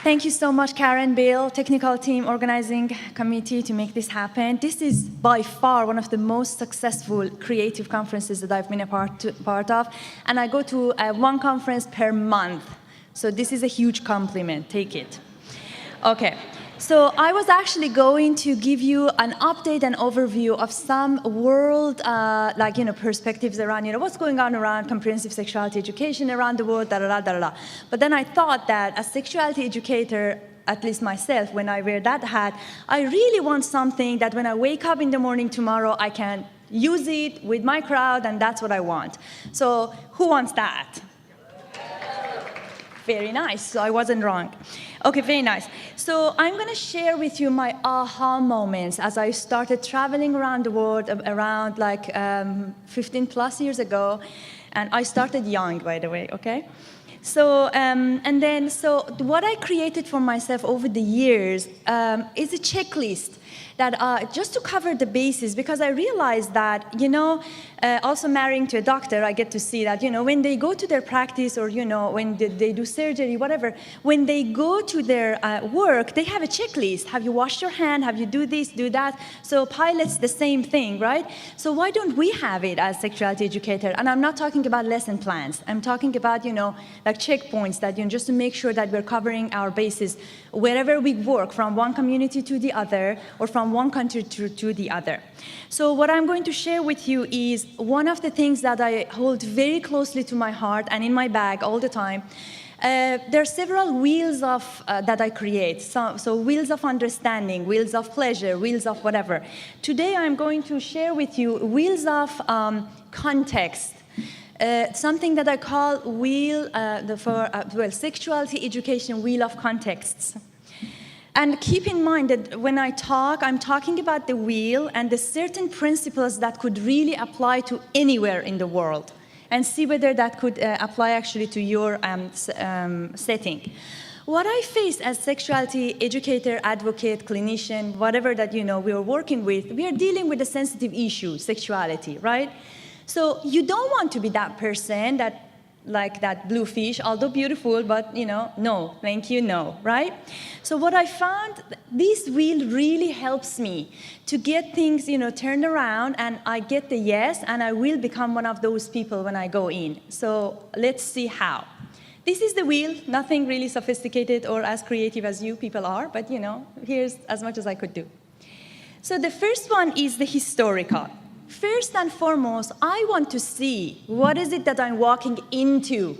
Thank you so much, Karen, Bill, technical team, organizing committee to make this happen. This is by far one of the most successful creative conferences that I've been a part of. And I go to one conference per month. So this is a huge compliment. Take it. Okay. So I was actually going to give you an update and overview of some world, perspectives around, what's going on around comprehensive sexuality education around the world, da-da-da-da-da. But then I thought that as sexuality educator, at least myself, when I wear that hat, I really want something that when I wake up in the morning tomorrow, I can use it with my crowd, and that's what I want. So who wants that? Very nice, so I wasn't wrong. Okay, very nice. So I'm going to share with you my aha moments as I started traveling around the world around 15 plus years ago. And I started young, by the way, okay? So, so what I created for myself over the years is a checklist that just to cover the bases, because I realized that, also marrying to a doctor, I get to see that, when they go to their practice or, when they do surgery, whatever, when they go to their work, they have a checklist. Have you washed your hand? Have you do this, do that? So pilots, the same thing, right? So why don't we have it as sexuality educator? And I'm not talking about lesson plans. I'm talking about, like checkpoints that, just to make sure that we're covering our bases wherever we work, from one community to the other, or from one country to the other. So what I'm going to share with you is one of the things that I hold very closely to my heart and in my bag all the time. There are several wheels of that I create. So wheels of understanding, wheels of pleasure, wheels of whatever. Today I'm going to share with you wheels of context. Something that I call sexuality education wheel of contexts. And keep in mind that when I talk, I'm talking about the wheel and the certain principles that could really apply to anywhere in the world, and see whether that could apply actually to your setting. What I face as sexuality educator, advocate, clinician, whatever that we are working with, we are dealing with a sensitive issue, sexuality, right? So you don't want to be that person that, like that blue fish, although beautiful, but no, thank you, no, right? So what I found, this wheel really helps me to get things, turned around, and I get the yes, and I will become one of those people when I go in. So let's see how. This is the wheel, nothing really sophisticated or as creative as you people are, but here's as much as I could do. So the first one is the historical. First and foremost, I want to see what is it that I'm walking into.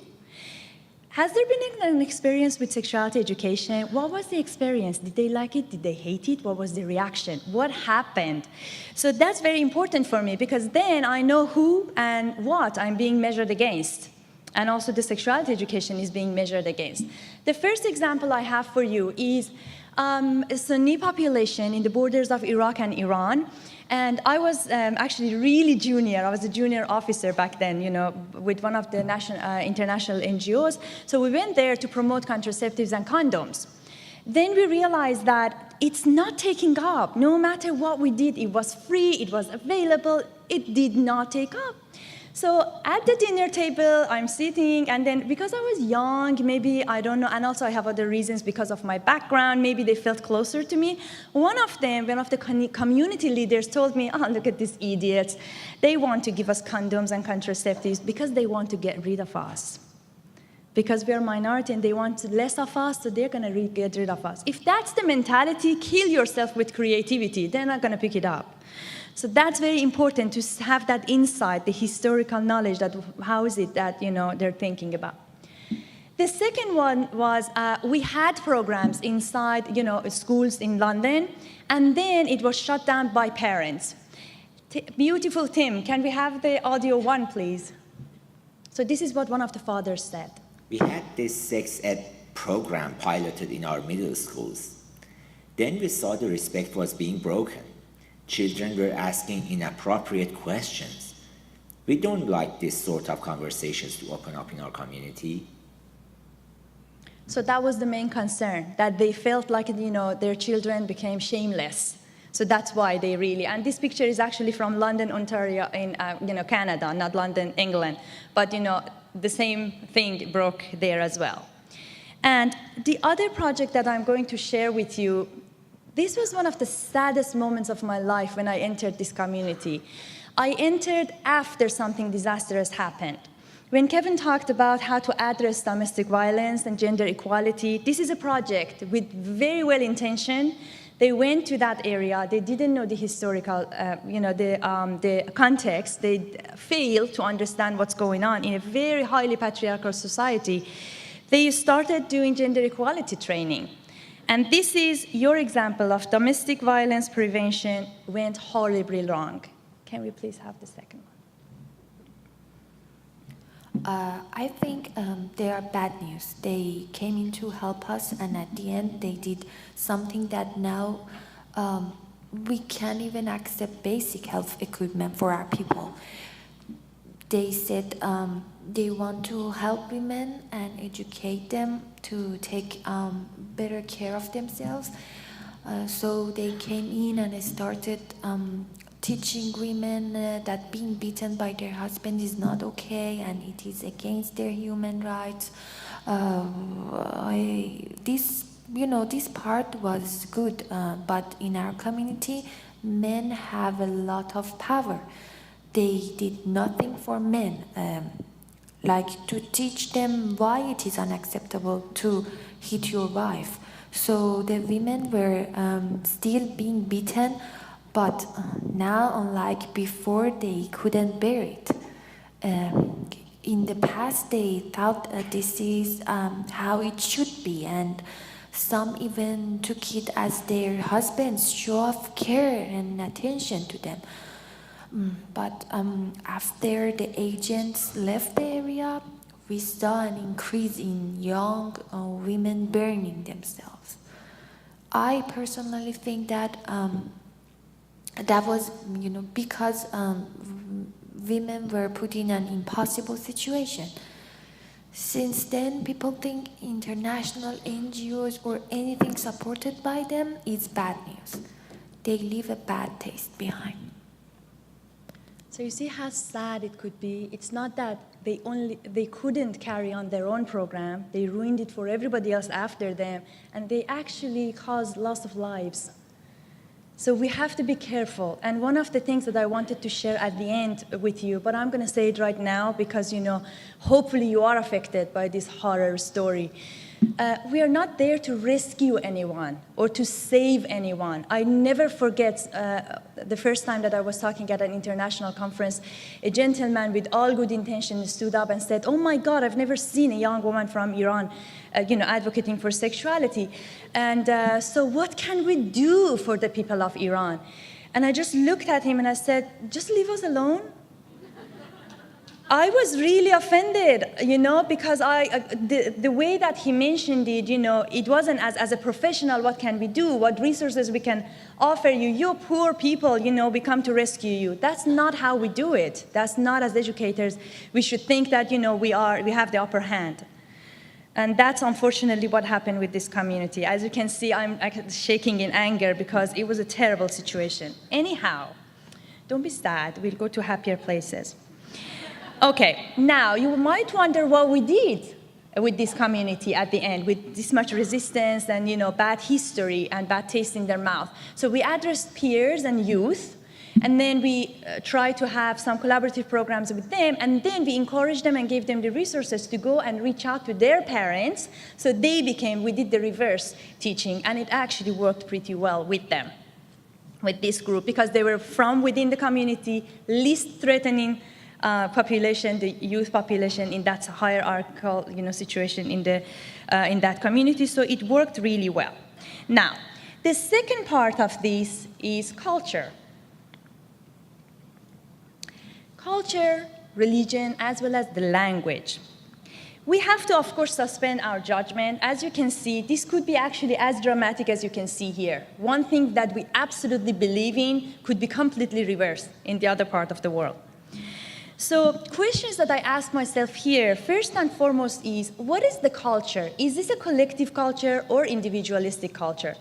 Has there been an experience with sexuality education? What was the experience? Did they like it? Did they hate it? What was the reaction? What happened? So that's very important for me, because then I know who and what I'm being measured against. And also the sexuality education is being measured against. The first example I have for you is a Sunni population in the borders of Iraq and Iran. And I was actually really junior. I was a junior officer back then, with one of the international NGOs. So we went there to promote contraceptives and condoms. Then we realized that it's not taking up. No matter what we did, it was free, it was available, it did not take up. So at the dinner table, I'm sitting, and then because I was young, maybe, I don't know, and also I have other reasons because of my background, maybe they felt closer to me. One of the community leaders told me, oh, look at these idiots. They want to give us condoms and contraceptives because they want to get rid of us. Because we're a minority and they want less of us, so they're going to get rid of us. If that's the mentality, kill yourself with creativity. They're not going to pick it up. So that's very important to have that insight, the historical knowledge that how is it that they're thinking about. The second one was we had programs inside schools in London, and then it was shut down by parents. Beautiful Tim, can we have the audio one, please? So this is what one of the fathers said. We had this sex ed program piloted in our middle schools. Then we saw the respect was being broken. Children were asking inappropriate questions. We don't like this sort of conversations to open up in our community. So that was the main concern, that they felt like, their children became shameless. So that's why they really, and this picture is actually from London, Ontario in, Canada, not London, England. But, the same thing broke there as well. And the other project that I'm going to share with you, this was one of the saddest moments of my life when I entered this community. I entered after something disastrous happened. When Kevin talked about how to address domestic violence and gender equality, this is a project with very well intention. They went to that area. They didn't know the historical, the context. They failed to understand what's going on in a very highly patriarchal society. They started doing gender equality training. And this is your example of domestic violence prevention went horribly wrong. Can we please have the second one? I think they are bad news. They came in to help us, and at the end they did something that now we can't even accept basic health equipment for our people. They said they want to help women and educate them to take better care of themselves. So they came in and started teaching women that being beaten by their husband is not okay and it is against their human rights. This part was good, but in our community, men have a lot of power. They did nothing for men, like to teach them why it is unacceptable to hit your wife. So the women were still being beaten, but now, unlike before, they couldn't bear it. In the past, they thought this is how it should be, and some even took it as their husbands show of care and attention to them. But after the agents left the area, we saw an increase in young women burning themselves. I personally think that that was, because women were put in an impossible situation. Since then, people think international NGOs or anything supported by them is bad news. They leave a bad taste behind. So you see how sad it could be. It's not that they couldn't carry on their own program. They ruined it for everybody else after them, and they actually caused loss of lives. So we have to be careful. And one of the things that I wanted to share at the end with you, but I'm going to say it right now because, hopefully you are affected by this horror story. We are not there to rescue anyone or to save anyone. I never forget the first time that I was talking at an international conference, a gentleman with all good intentions stood up and said, "Oh my God, I've never seen a young woman from Iran advocating for sexuality. And so what can we do for the people of Iran?" And I just looked at him and I said, "Just leave us alone." I was really offended, because the way that he mentioned it, it wasn't as a professional, what can we do? What resources we can offer you? You poor people, we come to rescue you. That's not how we do it. That's not, as educators, we should think that, we have the upper hand. And that's unfortunately what happened with this community. As you can see, I'm shaking in anger because it was a terrible situation. Anyhow, don't be sad. We'll go to happier places. Okay, now you might wonder what we did with this community at the end, with this much resistance and bad history and bad taste in their mouth. So we addressed peers and youth, and then we tried to have some collaborative programs with them, and then we encouraged them and gave them the resources to go and reach out to their parents. So we did the reverse teaching, and it actually worked pretty well with them, with this group, because they were from within the community, least threatening population, the youth population in that hierarchical, situation in that community. So it worked really well. Now, the second part of this is culture. Culture, religion, as well as the language. We have to, of course, suspend our judgment. As you can see, this could be actually as dramatic as you can see here. One thing that we absolutely believe in could be completely reversed in the other part of the world. So questions that I ask myself here, first and foremost, is what is the culture? Is this a collective culture or individualistic culture?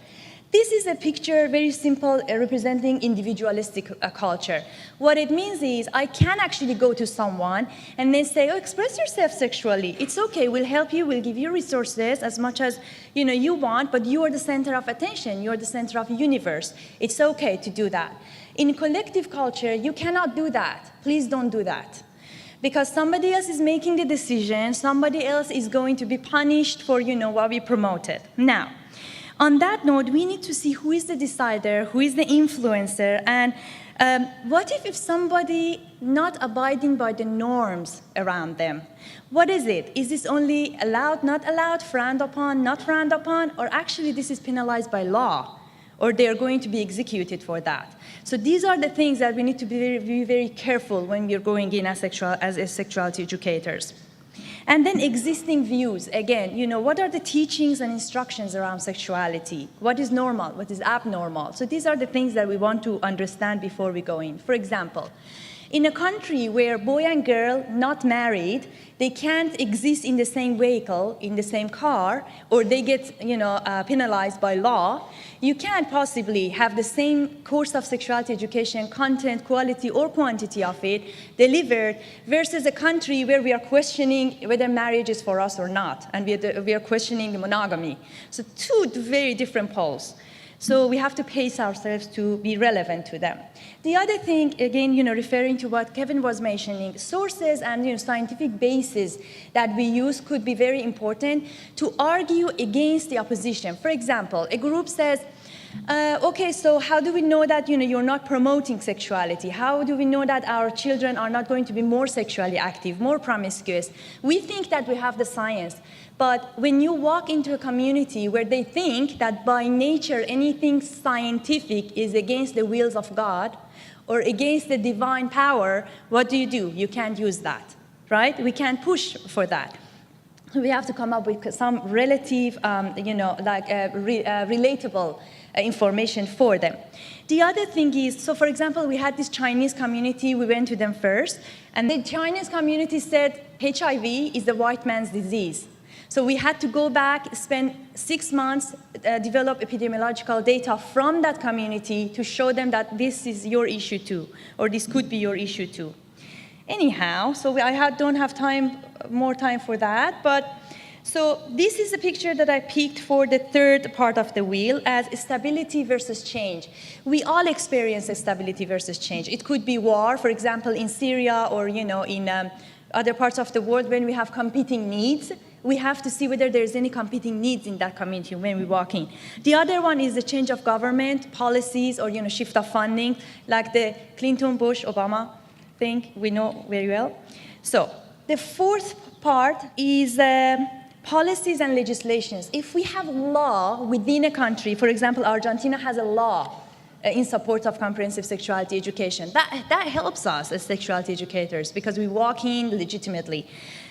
This is a picture, very simple, representing individualistic culture. What it means is I can actually go to someone and then say, oh, express yourself sexually. It's okay, we'll help you, we'll give you resources as much as you want, but you are the center of attention, you're the center of the universe. It's okay to do that. In collective culture, you cannot do that. Please don't do that. Because somebody else is making the decision, somebody else is going to be punished for what we promoted. Now, on that note, we need to see who is the decider, who is the influencer, and what if somebody not abiding by the norms around them? What is it? Is this only allowed, not allowed, frowned upon, not frowned upon, or actually this is penalized by law, or they're going to be executed for that? So these are the things that we need to be very careful when we're going in as sexuality educators. And then existing views, again, what are the teachings and instructions around sexuality? What is normal? What is abnormal? So these are the things that we want to understand before we go in. For example, in a country where boy and girl not married, they can't exist in the same vehicle, in the same car, or they get penalized by law, you can't possibly have the same course of sexuality education, content, quality, or quantity of it delivered versus a country where we are questioning whether marriage is for us or not, and we are questioning the monogamy. So two very different poles. So we have to pace ourselves to be relevant to them. The other thing, again, referring to what Kevin was mentioning, sources and scientific bases that we use could be very important to argue against the opposition. For example, a group says, okay, so how do we know that you're not promoting sexuality? How do we know that our children are not going to be more sexually active, more promiscuous? We think that we have the science. But when you walk into a community where they think that by nature anything scientific is against the wills of God or against the divine power, what do? You can't use that, right? We can't push for that. We have to come up with some relative, relatable information for them. The other thing is, so for example, we had this Chinese community, we went to them first, and the Chinese community said HIV is the white man's disease. So we had to go back, spend 6 months, develop epidemiological data from that community to show them that this is your issue too, or this could be your issue too. Anyhow, so I don't have more time for that, but so this is a picture that I picked for the third part of the wheel as stability versus change. We all experience stability versus change. It could be war, for example, in Syria or in other parts of the world when we have competing needs. We have to see whether there's any competing needs in that community when we walk in. The other one is the change of government, policies, or shift of funding, like the Clinton, Bush, Obama thing we know very well. So the fourth part is policies and legislations. If we have law within a country, for example, Argentina has a law in support of comprehensive sexuality education. That helps us as sexuality educators because we walk in legitimately,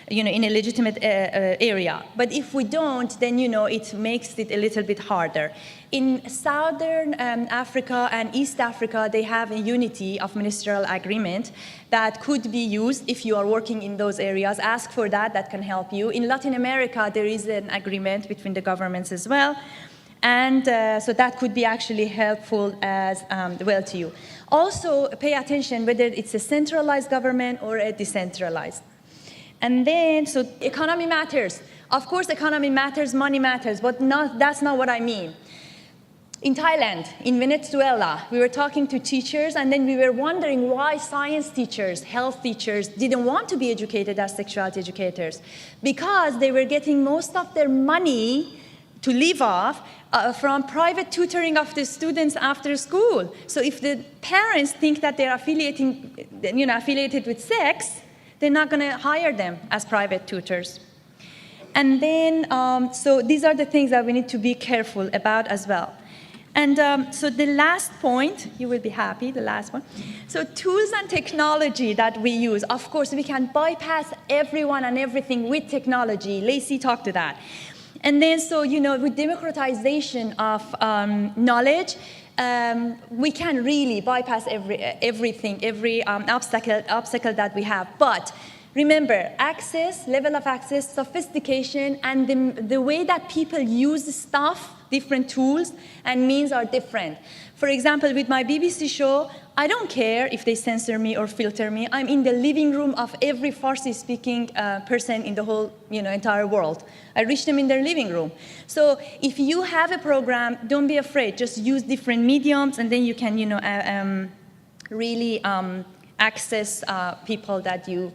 in a legitimate area. But if we don't, then it makes it a little bit harder. In Southern Africa and East Africa, they have a unity of ministerial agreement that could be used if you are working in those areas. Ask for that can help you. In Latin America, there is an agreement between the governments as well. And so that could be actually helpful as well to you. Also, pay attention whether it's a centralized government or a decentralized. And then, so economy matters. Of course, economy matters, money matters, but that's not what I mean. In Thailand, in Venezuela, we were talking to teachers, and then we were wondering why science teachers, health teachers didn't want to be educated as sexuality educators. Because they were getting most of their money to live off from private tutoring of the students after school. So if the parents think that they're affiliated with sex, they're not going to hire them as private tutors. And then, so these are the things that we need to be careful about as well. And so the last point, you will be happy, the last one. So tools and technology that we use. Of course, we can bypass everyone and everything with technology. Lacey talked to that. And then, so, with democratization of knowledge, we can really bypass everything, every obstacle that we have. But Remember, access, level of access, sophistication, and the way that people use stuff, different tools and means are different. For example, with my BBC show, I don't care if they censor me or filter me. I'm in the living room of every Farsi-speaking person in the whole, entire world. I reach them in their living room. So if you have a program, don't be afraid. Just use different mediums, and then you can, really access people that you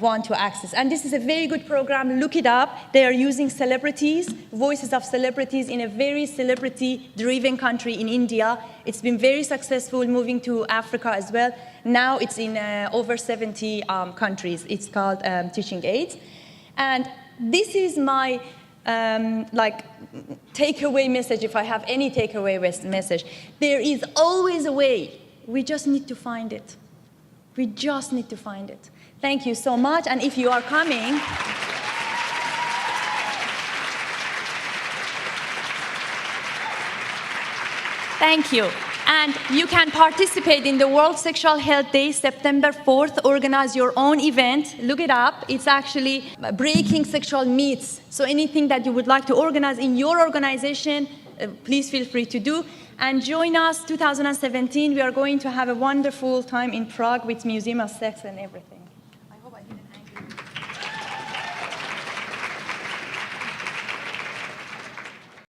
want to access. And this is a very good program. Look it up. They are using celebrities, voices of celebrities in a very celebrity-driven country in India. It's been very successful, moving to Africa as well. Now it's in over 70 countries. It's called Teaching Aids. And this is my takeaway message, if I have any takeaway message. There is always a way. We just need to find it. We just need to find it. Thank you so much, and if you are coming, thank you. And you can participate in the World Sexual Health Day, September 4th. Organize your own event. Look it up. It's actually breaking sexual myths. So anything that you would like to organize in your organization, please feel free to do. And join us 2017. We are going to have a wonderful time in Prague with Museum of Sex and everything.